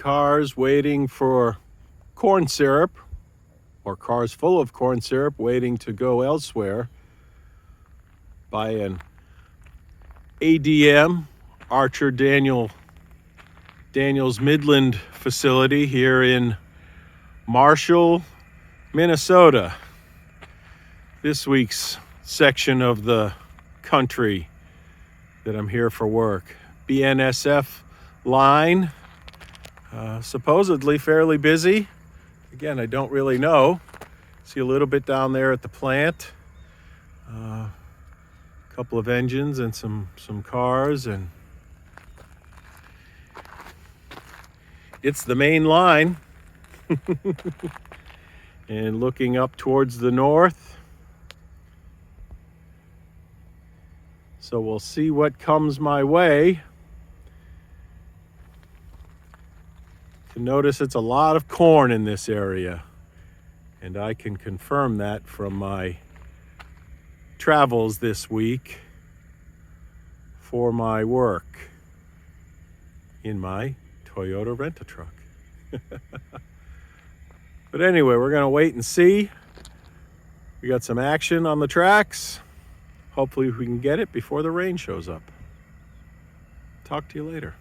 cars waiting for corn syrup, or cars full of corn syrup waiting to go elsewhere by an ADM, Archer Daniels Midland facility here in Marshall, Minnesota. This week's section of the country that I'm here for work. BNSF line, supposedly fairly busy. Again, I don't really know. See a little bit down there at the plant. A couple of engines and some cars, and it's the main line. And looking up towards the north. So we'll see what comes my way. You can notice it's a lot of corn in this area, and I can confirm that from my travels this week for my work in my Toyota Rent-A-Truck. But anyway, we're going to wait and see. We got some action on the tracks. Hopefully we can get it before the rain shows up. Talk to you later.